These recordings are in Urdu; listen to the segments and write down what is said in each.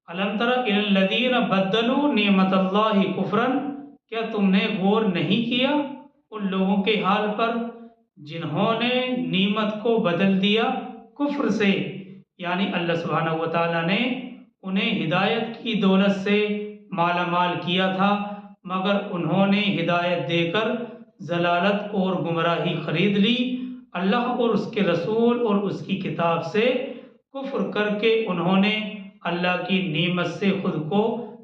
الم تر الی الذین بدلوا نعمت اللہ کفرن، کیا تم نے غور نہیں کیا ان لوگوں کے حال پر جنہوں نے نعمت کو بدل دیا کفر سے، یعنی اللہ سبحانہ و تعالیٰ نے انہیں ہدایت کی دولت سے مالا مال کیا تھا، مگر انہوں نے ہدایت دے کر ضلالت اور گمراہی خرید لی۔ اللہ اور اس کے رسول اور اس کی کتاب سے کفر کر کے انہوں نے اللہ کی نعمت سے خود کو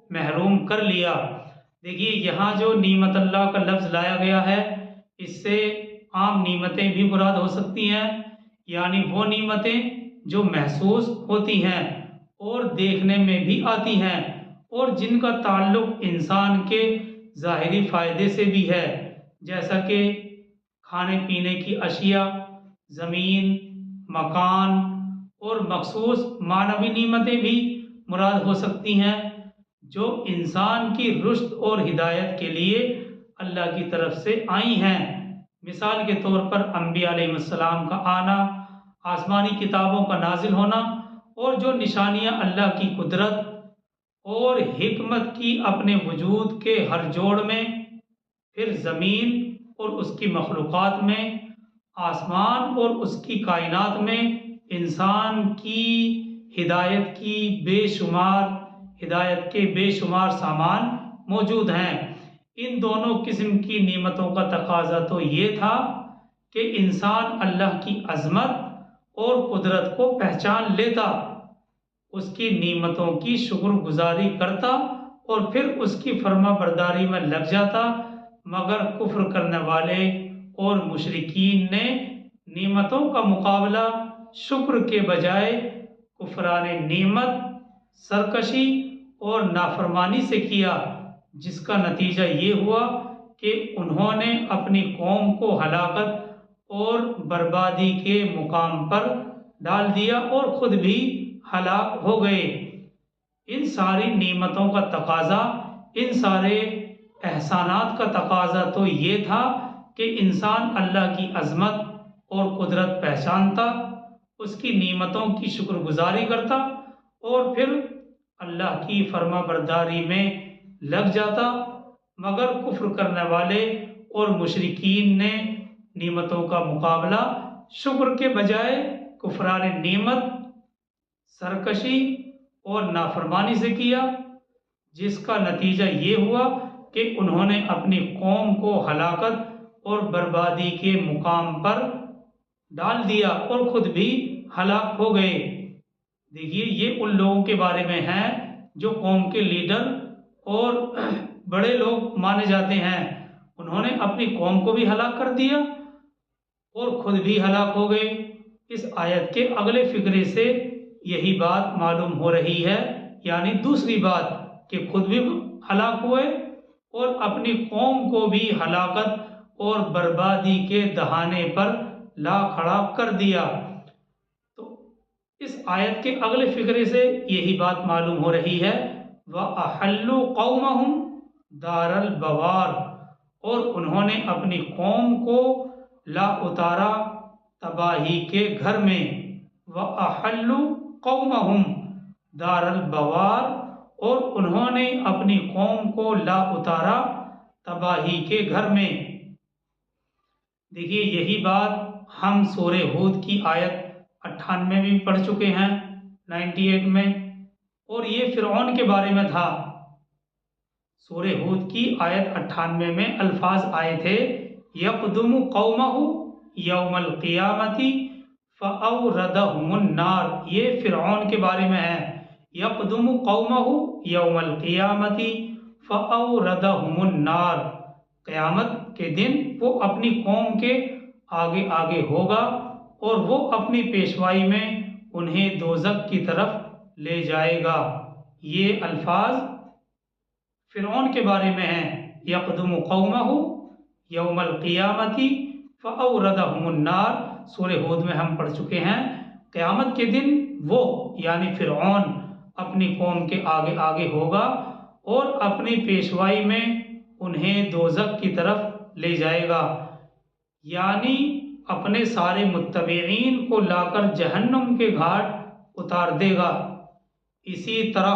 محروم کر لیا۔ دیکھیے یہاں جو نعمت اللہ کا لفظ لایا گیا ہے، اس سے عام نعمتیں بھی مراد ہو سکتی ہیں، یعنی وہ نعمتیں جو محسوس ہوتی ہیں اور دیکھنے میں بھی آتی ہیں اور جن کا تعلق انسان کے ظاہری فائدے سے بھی ہے، جیسا کہ کھانے پینے کی اشیاء، زمین، مکان، اور مخصوص معنوی نعمتیں بھی مراد ہو سکتی ہیں جو انسان کی رشد اور ہدایت کے لیے اللہ کی طرف سے آئی ہیں۔ مثال کے طور پر انبیاء علیہ السلام کا آنا، آسمانی کتابوں کا نازل ہونا، اور جو نشانیاں اللہ کی قدرت اور حکمت کی اپنے وجود کے ہر جوڑ میں، پھر زمین اور اس کی مخلوقات میں، آسمان اور اس کی کائنات میں انسان کی ہدایت کے بے شمار سامان موجود ہیں۔ ان دونوں قسم کی نعمتوں کا تقاضا تو یہ تھا کہ انسان اللہ کی عظمت اور قدرت کو پہچان لیتا، اس کی نعمتوں کی شکر گزاری کرتا اور پھر اس کی فرما برداری میں لگ جاتا، مگر کفر کرنے والے اور مشرکین نے نعمتوں کا مقابلہ شکر کے بجائے کفران نعمت، سرکشی اور نافرمانی سے کیا، جس کا نتیجہ یہ ہوا کہ انہوں نے اپنی قوم کو ہلاکت اور بربادی کے مقام پر ڈال دیا اور خود بھی ہلاک ہو گئے۔ ان ساری نعمتوں کا تقاضا، ان سارے احسانات کا تقاضا تو یہ تھا کہ انسان اللہ کی عظمت اور قدرت پہچانتا، اس کی نعمتوں کی شکر گزاری کرتا اور پھر اللہ کی فرما برداری میں لگ جاتا، مگر کفر کرنے والے اور مشرکین نے نعمتوں کا مقابلہ شکر کے بجائے کفران نعمت، سرکشی اور نافرمانی سے کیا، جس کا نتیجہ یہ ہوا کہ انہوں نے اپنی قوم کو ہلاکت اور بربادی کے مقام پر ڈال دیا اور خود بھی ہلاک ہو گئے۔ دیکھیے یہ ان لوگوں کے بارے میں ہیں جو قوم کے لیڈر اور بڑے لوگ مانے جاتے ہیں، انہوں نے اپنی قوم کو بھی ہلاک کر دیا اور خود بھی ہلاک ہو گئے۔ اس آیت کے اگلے فقرے سے یہی بات معلوم ہو رہی ہے، یعنی دوسری بات کہ خود بھی ہلاک ہوئے اور اپنی قوم کو بھی ہلاکت اور بربادی کے دہانے پر لا کھڑا کر دیا۔ تو اس آیت کے اگلے فقرے سے یہی بات معلوم ہو رہی ہے، وَأَحَلُّوا قَوْمَهُمْ دَارَ الْبَوَارِ، اور انہوں نے اپنی قوم کو لا اتارا تباہی کے گھر میں۔ وَأَحَلُّوا قَوْمَهُمْ دَارَ الْبَوَارِ، اور انہوں نے اپنی قوم کو لا اتارا تباہی کے گھر میں۔ دیکھیے یہی بات ہم سورہ ہود کی آیت 98 میں بھی پڑھ چکے ہیں، 98 میں، اور یہ فرعون کے بارے میں تھا۔ سورہ ہود کی آیت 98 میں الفاظ آئے تھے، یقدم قومہ یوم القیامت فاوردہم النار، یہ فرعون کے بارے میں ہے، یقدم قومہ یوم القیامت فاوردہم النار، قیامت کے دن وہ اپنی قوم کے آگے آگے ہوگا اور وہ اپنی پیشوائی میں انہیں دوزخ کی طرف لے جائے گا۔ یہ الفاظ فرعون کے بارے میں ہیں، یقدم قومہ یوم القیامت فاوردہم النار، سورہ ہود میں ہم پڑھ چکے ہیں۔ قیامت کے دن وہ یعنی فرعون اپنی قوم کے آگے آگے ہوگا اور اپنی پیشوائی میں انہیں دوزخ کی طرف لے جائے گا، یعنی اپنے سارے متبعین کو لا کر جہنم کے گھاٹ اتار دے گا۔ اسی طرح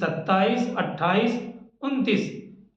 27, 28, 29,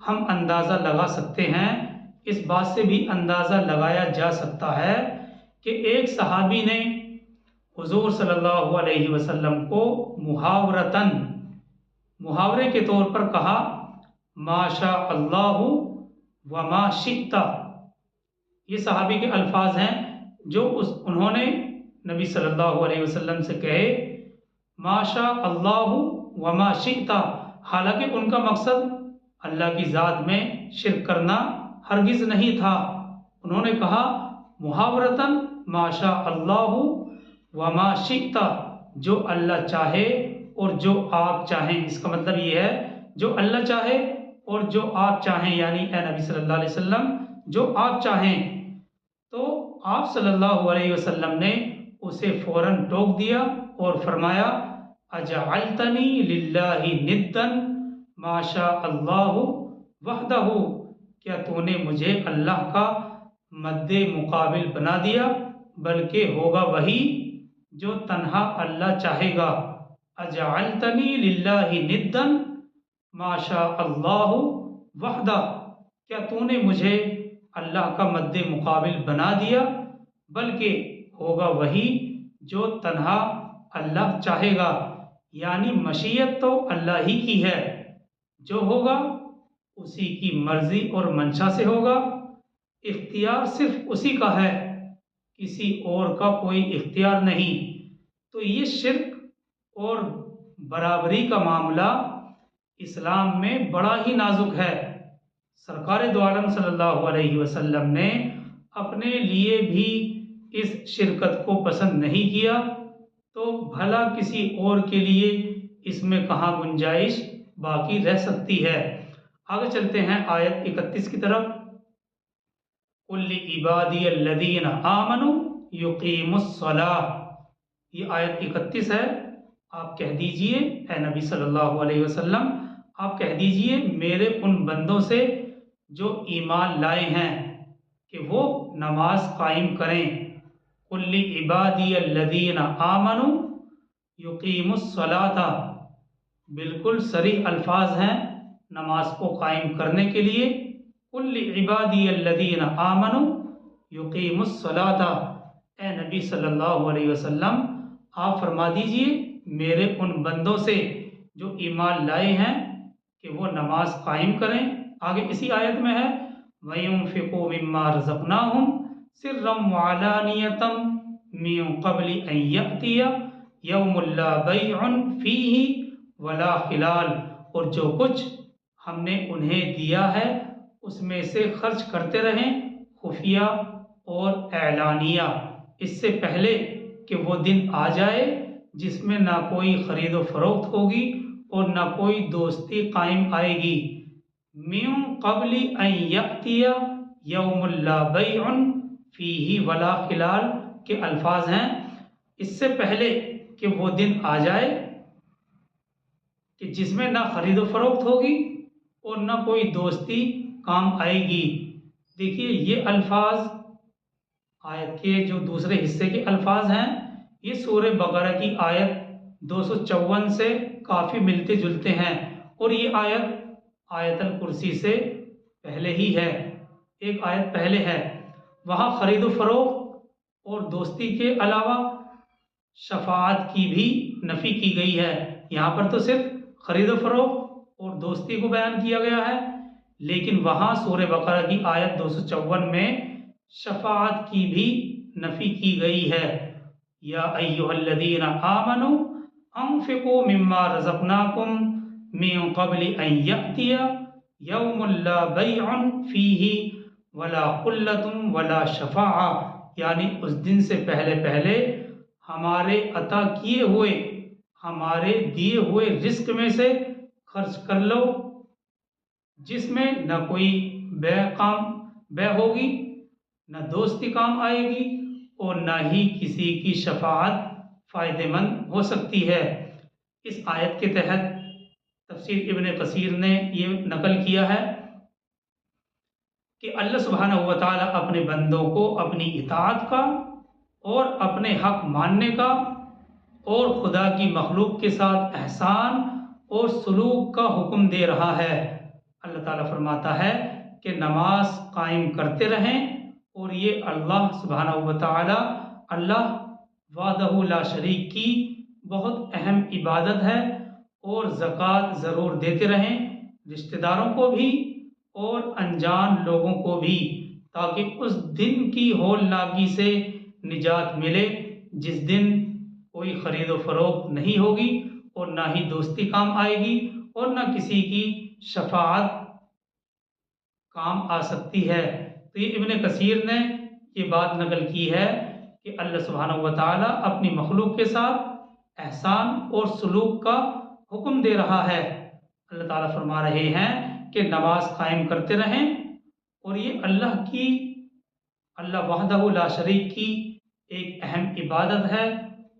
ہم اندازہ لگا سکتے ہیں، اس بات سے بھی اندازہ لگایا جا سکتا ہے کہ ایک صحابی نے حضور صلی اللہ علیہ وسلم کو محاورے کے طور پر کہا ما شاء اللہ وما شئت۔ یہ صحابی کے الفاظ ہیں جو انہوں نے نبی صلی اللہ علیہ وسلم سے کہے ما شاء اللہ وما شئت، حالانکہ ان کا مقصد اللہ کی ذات میں شرک کرنا ہرگز نہیں تھا۔ انہوں نے کہا محاورتاً ما شاء اللہ وما شئت، جو اللہ چاہے اور جو آپ چاہیں۔ اس کا مطلب یہ ہے جو اللہ چاہے اور جو آپ چاہیں، یعنی اے نبی صلی اللہ علیہ وسلم جو آپ چاہیں۔ تو آپ صلی اللہ علیہ وسلم نے اسے فوراً ٹوک دیا اور فرمایا اجعلتنی للہ ندا ما شاء اللہ وحدہ، کیا تو نے مجھے اللہ کا مد مقابل بنا دیا، بلکہ ہوگا وہی جو تنہا اللہ چاہے گا۔ اجعلتنی للہ ندا ما شاء اللہ وحدہ، کیا تو نے مجھے اللہ کا مد مقابل بنا دیا، بلکہ ہوگا وہی جو تنہا اللہ چاہے گا۔ یعنی مشیت تو اللہ ہی کی ہے، جو ہوگا اسی کی مرضی اور منشا سے ہوگا، اختیار صرف اسی کا ہے، کسی اور کا کوئی اختیار نہیں۔ تو یہ شرک اور برابری کا معاملہ اسلام میں بڑا ہی نازک ہے۔ سرکار دو عالم صلی اللہ علیہ وسلم نے اپنے لیے بھی اس شرکت کو پسند نہیں کیا، تو بھلا کسی اور کے لیے اس میں کہاں گنجائش باقی رہ سکتی ہے۔ آگے چلتے ہیں آیت 31 کی طرف۔ قُل لِعِبَادِيَ الَّذِينَ آمَنُوا يُقِيمُوا الصَّلَاةَ، یہ آیت 31 ہے۔ آپ کہہ دیجئے اے نبی صلی اللہ علیہ وسلم، آپ کہہ دیجئے میرے ان بندوں سے جو ایمان لائے ہیں کہ وہ نماز قائم کریں۔ قُل لِعِبَادِيَ الَّذِينَ آمَنُوا يُقِيمُوا الصَّلَاةَ، بالکل صریح الفاظ ہیں نماز کو قائم کرنے کے لیے۔ قُل لِعِبَادِيَ الَّذِينَ آمَنُوا يُقِيمُوا الصَّلَاةَ، اے نبی صلی اللہ علیہ وسلم آپ فرما دیجئے میرے ان بندوں سے جو ایمان لائے ہیں کہ وہ نماز قائم کریں۔ آگے اسی آیت میں ہے وَيُنْفِقُوا مِمَّا رَزَقْنَاهُمْ سِرًّا وَعَلَانِيَةً مِّن قَبْلِ أَن يَأْتِيَ يَوْمٌ لَا بَيْعٌ فِيهِ وَلَا خِلَالٌ، اور جو کچھ ہم نے انہیں دیا ہے اس میں سے خرچ کرتے رہیں خفیہ اور اعلانیہ، اس سے پہلے کہ وہ دن آ جائے جس میں نہ کوئی خرید و فروخت ہوگی اور نہ کوئی دوستی قائم آئے گی۔ من قبل ان یأتی یوم لا بیع فیہ ولا خلال کے الفاظ ہیں، اس سے پہلے کہ وہ دن آ جائے کہ جس میں نہ خرید و فروخت ہوگی اور نہ کوئی دوستی کام آئے گی۔ دیکھیے یہ الفاظ آیت کے جو دوسرے حصے کے الفاظ ہیں یہ سورہ بقرہ کی آیت 254 سے کافی ملتے جلتے ہیں، اور یہ آیت آیت الکرسی سے پہلے ہی ہے، ایک آیت پہلے ہے۔ وہاں خرید و فروخت اور دوستی کے علاوہ شفاعت کی بھی نفی کی گئی ہے، یہاں پر تو صرف خرید و فروخت اور دوستی کو بیان کیا گیا ہے، لیکن وہاں سورہ بقرہ کی آیت 254 میں شفاعت کی بھی نفی کی گئی ہے۔ یا ایھا الذین آمنوا انفقوا مما رزقناکم من قبل ان یأتی یوم لا بیع فیہ ولا خلۃ ولا شفاعہ، یعنی اس دن سے پہلے پہلے ہمارے عطا کیے ہوئے ہمارے دیے ہوئے رزق میں سے خرچ کر لو، جس میں نہ کوئی بے ہوگی، نہ دوستی کام آئے گی اور نہ ہی کسی کی شفاعت فائدہ مند ہو سکتی ہے۔ اس آیت کے تحت تفسیر ابن کثیر نے یہ نقل کیا ہے کہ اللہ سبحانہ و تعالی اپنے بندوں کو اپنی اطاعت کا اور اپنے حق ماننے کا اور خدا کی مخلوق کے ساتھ احسان اور سلوک کا حکم دے رہا ہے۔ اللہ تعالیٰ فرماتا ہے کہ نماز قائم کرتے رہیں، اور یہ اللہ سبحانہ و تعالی اللہ وحدہ لا شریک کی بہت اہم عبادت ہے، اور زکوٰۃ ضرور دیتے رہیں، رشتہ داروں کو بھی اور انجان لوگوں کو بھی، تاکہ اس دن کی ہولناکی سے نجات ملے جس دن کوئی خرید و فروخت نہیں ہوگی، اور نہ ہی دوستی کام آئے گی، اور نہ کسی کی شفاعت کام آ سکتی ہے۔ تو یہ ابن کثیر نے یہ بات نقل کی ہے کہ اللہ سبحانہ و تعالیٰ اپنی مخلوق کے ساتھ احسان اور سلوک کا حکم دے رہا ہے۔ اللہ تعالیٰ فرما رہے ہیں کہ نماز قائم کرتے رہیں، اور یہ اللہ وحدہ لا شریک کی ایک اہم عبادت ہے،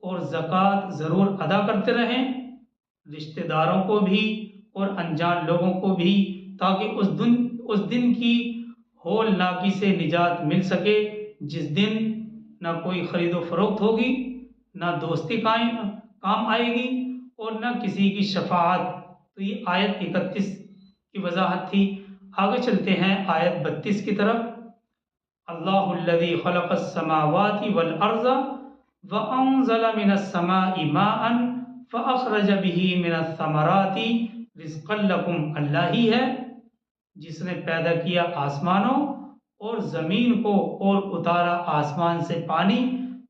اور زکوٰۃ ضرور ادا کرتے رہیں، رشتہ داروں کو بھی اور انجان لوگوں کو بھی، تاکہ اس دن کی ہولناکی سے نجات مل سکے جس دن نہ کوئی خرید و فروخت ہوگی، نہ دوستی کام آئے گی، اور نہ کسی کی شفاعت۔ تو یہ آیت 31 کی وضاحت تھی۔ آگے چلتے ہیں آیت 32 کی طرف۔ اللہ الذی خلق السماوات والارض وانزل من السماء ماء فاخرج به من الثمرات رزقا لکم، اللہ ہی ہے جس نے پیدا کیا آسمانوں اور زمین کو، اور اتارا آسمان سے پانی،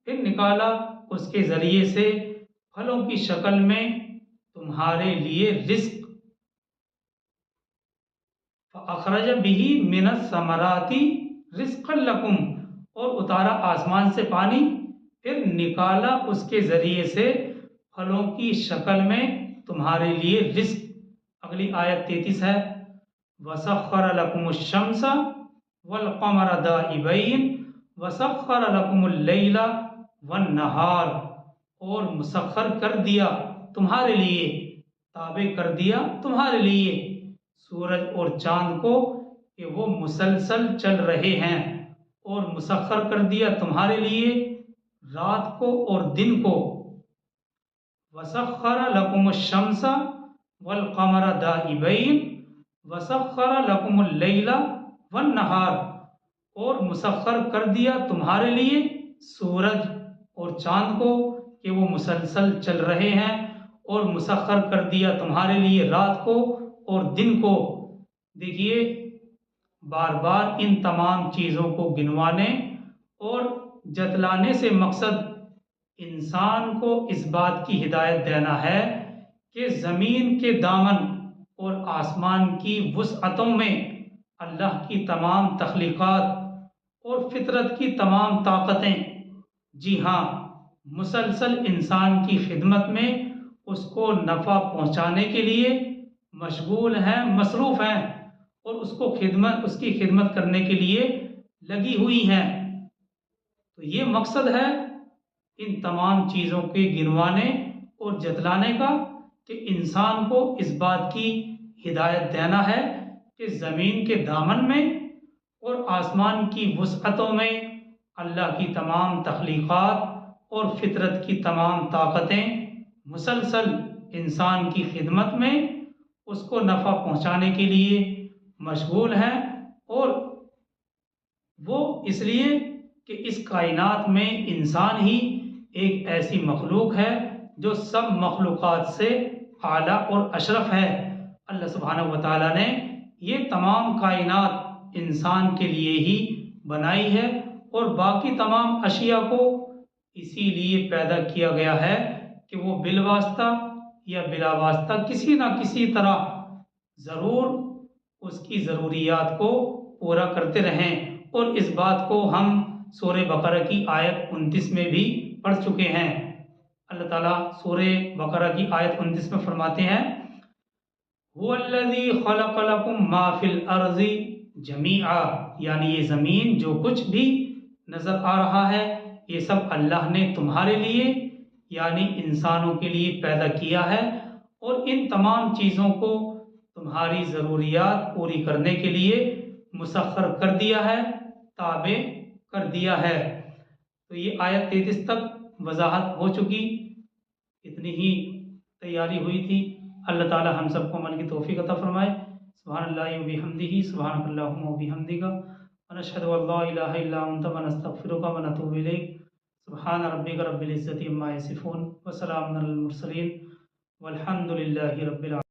پھر نکالا اس کے ذریعے سے پھلوں کی شکل میں تمہارے لیے رزق۔ فَأَخْرَجَ بِهِ مِنَ الثَّمَرَاتِ رِزْقًا لَكُمْ، اور اتارا آسمان سے پانی، پھر نکالا اس کے ذریعے سے پھلوں کی شکل میں تمہارے لیے رزق۔ اگلی آیت 33 ہے، وَسَخَّرَ لَكُمُ الشَّمْسَ وَالْقَمَرَ دَائِبَيْنِ وَسَخَّرَ لَكُمُ اللَّيْلَ وَالنَّهَارَ، اور مسخر کر دیا تمہارے لیے، تابع کر دیا تمہارے لیے سورج اور چاند کو کہ وہ مسلسل چل رہے ہیں، اور مسخر کر دیا تمہارے لیے رات کو اور دن کو۔ وَسَخَّرَ لَكُمُ الشَّمْسَ وَالْقَمَرَ دَائِبَيْنِ وَسَخَّرَ لَكُمُ اللَّيْلَ وَالنَّهَارَ، اور مسخر کر دیا تمہارے لیے سورج اور چاند کو کہ وہ مسلسل چل رہے ہیں، اور مسخر کر دیا تمہارے لیے رات کو اور دن کو۔ دیکھیے بار بار ان تمام چیزوں کو گنوانے اور جتلانے سے مقصد انسان کو اس بات کی ہدایت دینا ہے کہ زمین کے دامن اور آسمان کی وسعتوں میں اللہ کی تمام تخلیقات اور فطرت کی تمام طاقتیں، جی ہاں، مسلسل انسان کی خدمت میں اس کو نفع پہنچانے کے لیے مشغول ہیں، مصروف ہیں، اور اس کی خدمت کرنے کے لیے لگی ہوئی ہیں۔ تو یہ مقصد ہے ان تمام چیزوں کے گنوانے اور جتلانے کا کہ انسان کو اس بات کی ہدایت دینا ہے کہ زمین کے دامن میں اور آسمان کی وسعتوں میں اللہ کی تمام تخلیقات اور فطرت کی تمام طاقتیں مسلسل انسان کی خدمت میں اس کو نفع پہنچانے کے لیے مشغول ہیں، اور وہ اس لیے کہ اس کائنات میں انسان ہی ایک ایسی مخلوق ہے جو سب مخلوقات سے اعلیٰ اور اشرف ہے۔ اللہ سبحانہ و تعالیٰ نے یہ تمام کائنات انسان کے لیے ہی بنائی ہے، اور باقی تمام اشیاء کو اسی لیے پیدا کیا گیا ہے کہ وہ بالواسطہ یا بلا واسطہ کسی نہ کسی طرح ضرور اس کی ضروریات کو پورا کرتے رہیں، اور اس بات کو ہم سورہ بقرہ کی آیت 29 میں بھی پڑھ چکے ہیں۔ اللہ تعالیٰ سورہ بقرہ کی آیت 29 میں فرماتے ہیں، هُوَ الَّذِي خَلَقَ لَكُم مَّا فِي الْأَرْضِ جَمِيعًا، یعنی یہ زمین جو کچھ بھی نظر آ رہا ہے یہ سب اللہ نے تمہارے لیے یعنی انسانوں کے لیے پیدا کیا ہے، اور ان تمام چیزوں کو تمہاری ضروریات پوری کرنے کے لیے مسخر کر دیا ہے، تابع کر دیا ہے۔ تو یہ آیت 33 تک وضاحت ہو چکی، اتنی ہی تیاری ہوئی تھی۔ اللہ تعالی ہم سب کو عمل کی توفیق عطا فرمائے۔ سبحان اللہ و بحمدہ سبحانک اللہم و بحمدک ونشہد ان لا الہ الا انت ونستغفرک ونتوب الیک سبحان ربک رب العزۃ عما یصفون وسلام علی المرسلین والحمد للہ رب العالمین.